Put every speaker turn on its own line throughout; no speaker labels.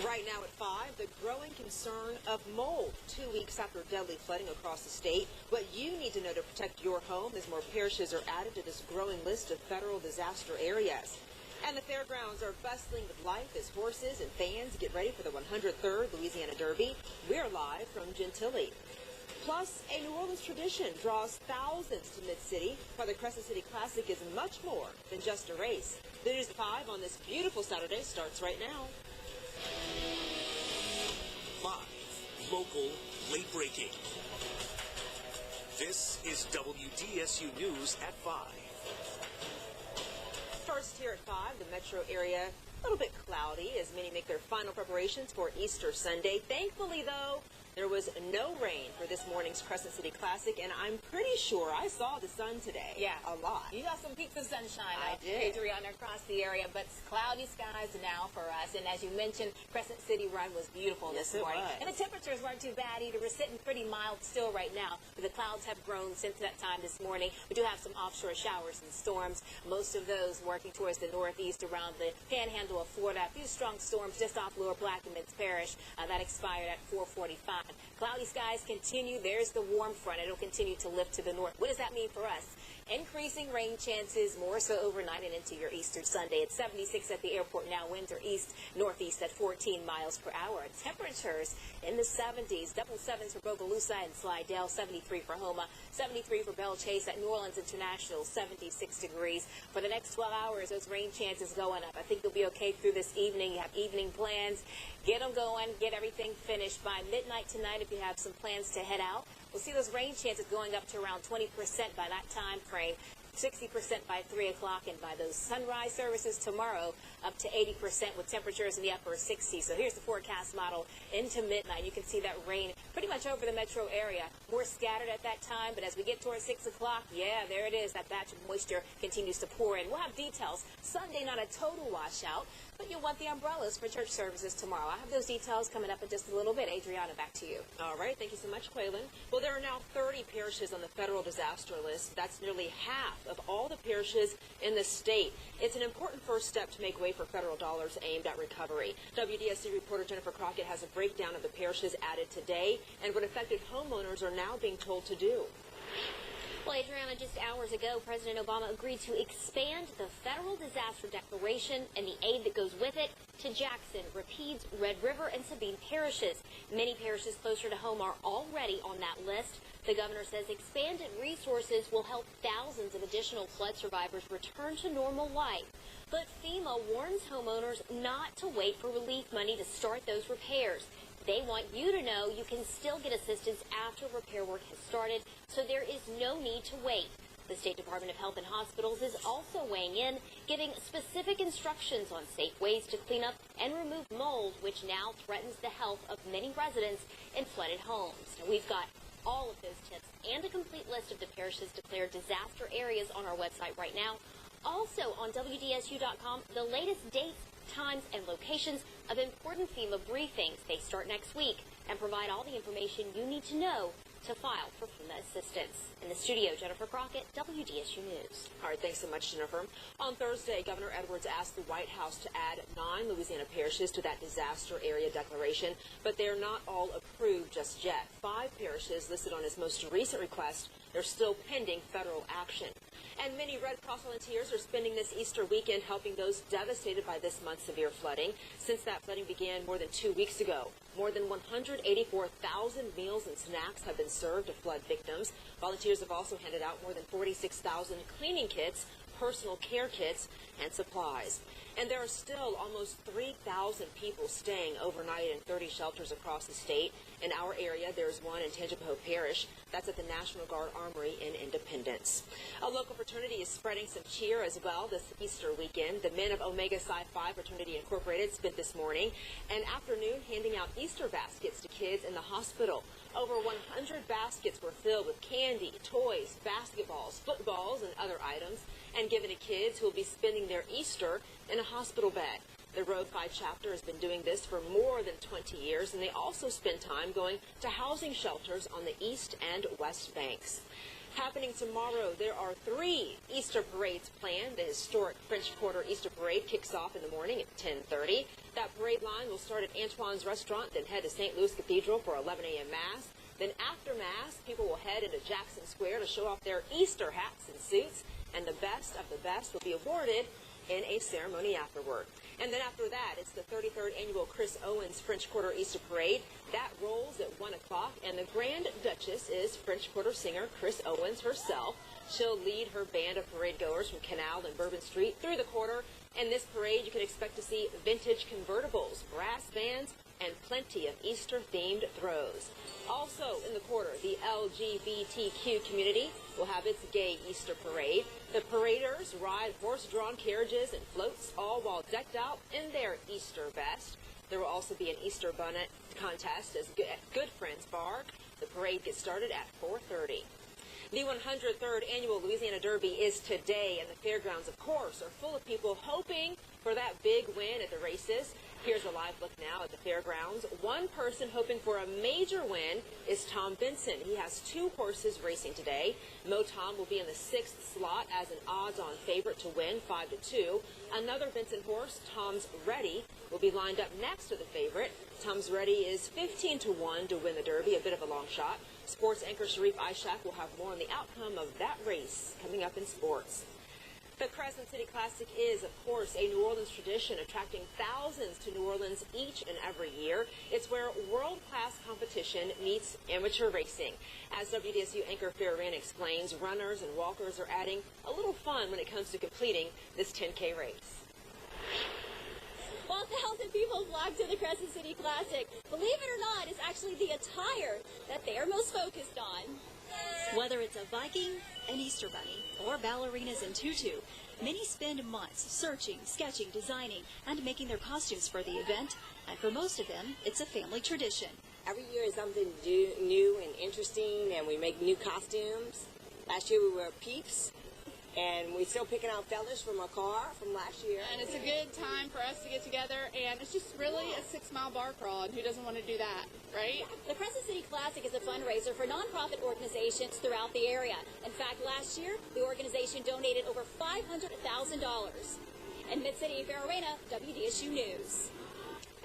Right now at 5, the growing concern of mold. 2 weeks after deadly flooding across the state, what you need to know to protect your home as more parishes are added to this growing list of federal disaster areas. And the fairgrounds are bustling with life as horses and fans get ready for the 103rd Louisiana Derby. We're live from Gentilly. Plus, a New Orleans tradition draws thousands to Mid-City, while the Crescent City Classic is much more than just a race. The News at 5 on this beautiful Saturday starts right now.
Live, local, late breaking. This is WDSU News at 5.
First here at 5, the metro area a little bit cloudy as many make their final preparations for Easter Sunday. Thankfully, though, there was no rain for this morning's Crescent City Classic, and I'm pretty sure I saw the sun today.
Yeah.
A lot.
You got some peaks of sunshine.
I did.
Adriana, across the area, but cloudy skies now for us. And as you mentioned, Crescent City Run was beautiful this morning. And the temperatures weren't too bad either. We're sitting pretty mild still right now, but the clouds have grown since that time this morning. We do have some offshore showers and storms, most of those working towards the northeast around the panhandle of Florida. A few strong storms just off Lower Plaquemines Parish. That expired at 4:45. Cloudy skies continue. There's the warm front. It'll continue to lift to the north. What does that mean for us? Increasing rain chances, more so overnight and into your Easter Sunday. It's 76 at the airport now. Winds are east-northeast at 14 miles per hour. Temperatures in the 70s. Double sevens for Bogalusa and Slidell. 73 for Homa. 73 for Belle Chase at New Orleans International. 76 degrees. For the next 12 hours, those rain chances going up. I think you'll be okay through this evening. You have evening plans. Get them going. Get everything finished by midnight tonight if you have some plans to head out. We'll see those rain chances going up to around 20% by that time frame, 60% by 3 o'clock, and by those sunrise services tomorrow, up to 80% with temperatures in the upper 60s. So here's the forecast model into midnight. You can see that rain pretty much over the metro area. More scattered at that time, but as we get towards 6 o'clock, yeah, there it is. That batch of moisture continues to pour in. We'll have details. Sunday, not a total washout, but you'll want the umbrellas for church services tomorrow. I have those details coming up in just a little bit. Adriana, back to you.
All right. Thank you so much, Quaylen. Well, there are now 30 parishes on the federal disaster list. That's nearly half of all the parishes in the state. It's an important first step to make way for federal dollars aimed at recovery. WDSU reporter Jennifer Crockett has a breakdown of the parishes added today and what affected homeowners are now being told to do.
Well, Adriana, just hours ago, President Obama agreed to expand the federal disaster declaration and the aid that goes with it to Jackson, Rapides, Red River, and Sabine parishes. Many parishes closer to home are already on that list. The governor says expanded resources will help thousands of additional flood survivors return to normal life. But FEMA warns homeowners not to wait for relief money to start those repairs. They want you to know you can still get assistance after repair work has started, so there is no need to wait. The State Department of Health and Hospitals is also weighing in, giving specific instructions on safe ways to clean up and remove mold, which now threatens the health of many residents in flooded homes. Now, we've got all of those tips and a complete list of the parishes declared disaster areas on our website right now. Also on WDSU.com, the latest dates, times, and locations of important FEMA briefings. They start next week and provide all the information you need to know to file for FEMA assistance. In the studio, Jennifer Crockett, WDSU News.
All right, thanks so much, Jennifer. On Thursday, Governor Edwards asked the White House to add 9 Louisiana parishes to that disaster area declaration, but they're not all approved just yet. 5 parishes listed on his most recent request, they're still pending federal action. And many Red Cross volunteers are spending this Easter weekend helping those devastated by this month's severe flooding. Since that flooding began more than 2 weeks ago, more than 184,000 meals and snacks have been served to flood victims. Volunteers have also handed out more than 46,000 cleaning kits, personal care kits, and supplies. And there are still almost 3,000 people staying overnight in 30 shelters across the state. In our area, there's one in Tangipahoa Parish. That's at the National Guard Armory in Independence. A local fraternity is spreading some cheer as well this Easter weekend. The men of Omega Psi Phi Fraternity Incorporated spent this morning and afternoon handing out Easter baskets to kids in the hospital. Over 100 baskets were filled with candy, toys, basketballs, footballs, and other items, and given to kids who will be spending their Easter in a hospital bed. The Road 5 chapter has been doing this for more than 20 years, and they also spend time going to housing shelters on the east and west banks. Happening tomorrow, there are 3 Easter parades planned. The historic French Quarter Easter Parade kicks off in the morning at 10:30. That parade line will start at Antoine's Restaurant, then head to St. Louis Cathedral for 11 a.m. Mass. Then after Mass, people will head into Jackson Square to show off their Easter hats and suits, and the best of the best will be awarded in a ceremony afterward. And then after that, it's the 33rd annual Chris Owens French Quarter Easter Parade. That rolls at 1 o'clock, and the Grand Duchess is French Quarter singer Chris Owens herself. She'll lead her band of parade goers from Canal and Bourbon Street through the quarter. And this parade, you can expect to see vintage convertibles, brass bands, and plenty of Easter-themed throws. Also in the quarter, the LGBTQ community will have its gay Easter parade. The paraders ride horse-drawn carriages and floats, all while decked out in their Easter best. There will also be an Easter bunny contest at Good Friends Bar. The parade gets started at 4:30. The 103rd Annual Louisiana Derby is today, and the fairgrounds, of course, are full of people hoping for that big win at the races. Here's a live look now at the fairgrounds. One person hoping for a major win is Tom Benson. He has 2 horses racing today. Mo Tom will be in the 6th slot as an odds-on favorite to win, 5-2. Another Benson horse, Tom's Ready, will be lined up next to the favorite. Tom's Ready is 15-1 to win the Derby, a bit of a long shot. Sports anchor Sharif Ishak will have more on the outcome of that race coming up in sports. The Crescent City Classic is, of course, a New Orleans tradition, attracting thousands to New Orleans each and every year. It's where world-class competition meets amateur racing. As WDSU anchor Farrah explains, runners and walkers are adding a little fun when it comes to completing this 10K race.
While thousands of people flock to the Crescent City Classic, believe it or not, it's actually the attire that they are most focused on.
Whether it's a Viking, an Easter bunny, or ballerinas in tutu, many spend months searching, sketching, designing, and making their costumes for the event. And for most of them, it's a family tradition.
Every year is something new and interesting, and we make new costumes. Last year we were peeps, and we're still picking out feathers from our car from last year.
And it's a good time for us to get together, and it's just really a 6-mile bar crawl, and who doesn't want to do that, right?
The Crescent City Classic is a fundraiser for nonprofit organizations throughout the area. In fact, last year, the organization donated over $500,000. In Mid-City, Farrah, WDSU News.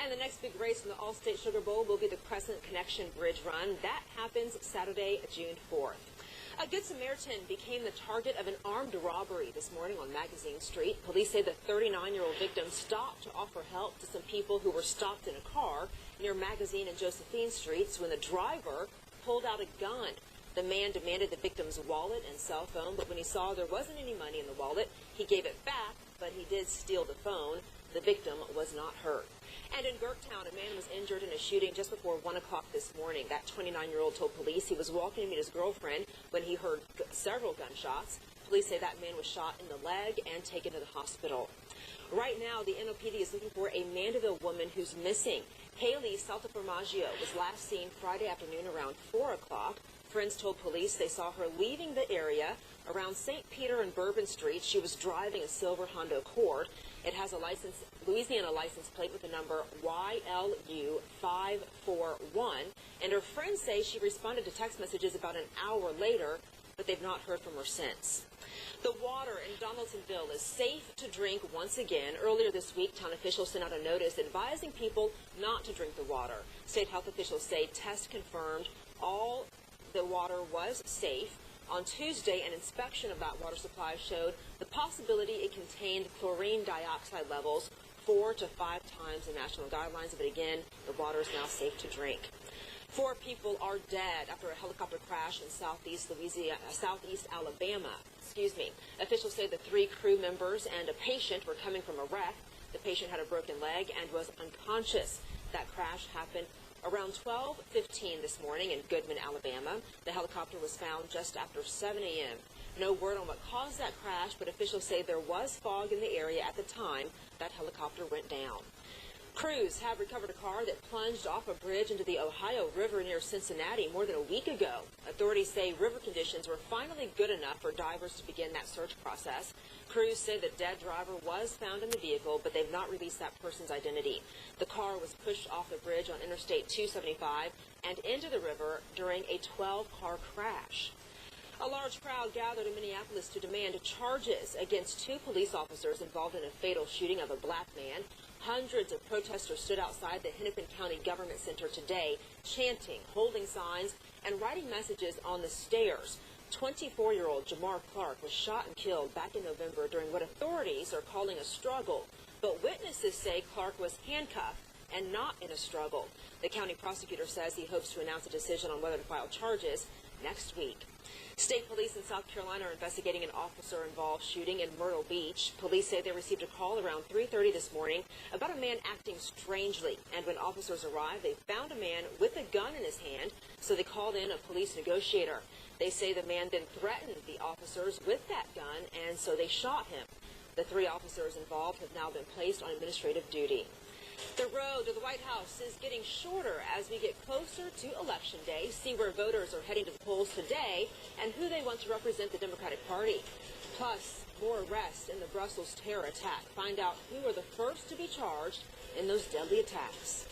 And the next big race in the All-State Sugar Bowl will be the Crescent Connection Bridge Run. That happens Saturday, June 4th. A Good Samaritan became the target of an armed robbery this morning on Magazine Street. Police say the 39-year-old victim stopped to offer help to some people who were stopped in a car near Magazine and Josephine Streets when the driver pulled out a gun. The man demanded the victim's wallet and cell phone, but when he saw there wasn't any money in the wallet, he gave it back, but he did steal the phone. The victim was not hurt. And in Gerttown, a man was injured in a shooting just before 1 o'clock this morning. That 29-year-old told police he was walking to meet his girlfriend when he heard several gunshots. Police say that man was shot in the leg and taken to the hospital. Right now, the NOPD is looking for a Mandeville woman who's missing. Haley Saltaformaggio was last seen Friday afternoon around 4 o'clock. Friends told police they saw her leaving the area around St. Peter and Bourbon Street. She was driving a silver Honda Accord. It has a Louisiana license plate with the number YLU541, and her friends say she responded to text messages about an hour later, but they've not heard from her since. The water in Donaldsonville is safe to drink once again. Earlier this week, town officials sent out a notice advising people not to drink the water. State health officials say tests confirmed all the water was safe. On Tuesday, an inspection of that water supply showed the possibility it contained chlorine dioxide levels 4 to 5 times the national guidelines. But again, the water is now safe to drink. 4 people are dead after a helicopter crash in southeast Alabama. Officials say the 3 crew members and a patient were coming from a wreck. The patient had a broken leg and was unconscious. That crash happened around 12:15 this morning in Goodman, Alabama. The helicopter was found just after 7 a.m. No word on what caused that crash, but officials say there was fog in the area at the time that helicopter went down. Crews have recovered a car that plunged off a bridge into the Ohio River near Cincinnati more than a week ago. Authorities say river conditions were finally good enough for divers to begin that search process. Crews say the dead driver was found in the vehicle, but they've not released that person's identity. The car was pushed off the bridge on Interstate 275 and into the river during a 12-car crash. A large crowd gathered in Minneapolis to demand charges against 2 police officers involved in a fatal shooting of a black man. Hundreds of protesters stood outside the Hennepin County Government Center today, chanting, holding signs, and writing messages on the stairs. 24-year-old Jamar Clark was shot and killed back in November during what authorities are calling a struggle. But witnesses say Clark was handcuffed and not in a struggle. The county prosecutor says he hopes to announce a decision on whether to file charges next week. State police in South Carolina are investigating an officer-involved shooting in Myrtle Beach. Police say they received a call around 3:30 this morning about a man acting strangely. And when officers arrived, they found a man with a gun in his hand, so they called in a police negotiator. They say the man then threatened the officers with that gun, and so they shot him. The 3 officers involved have now been placed on administrative duty. The road to the White House is getting shorter as we get closer to Election Day. See where voters are heading to the polls today and who they want to represent the Democratic Party. Plus, more arrests in the Brussels terror attack. Find out who are the first to be charged in those deadly attacks.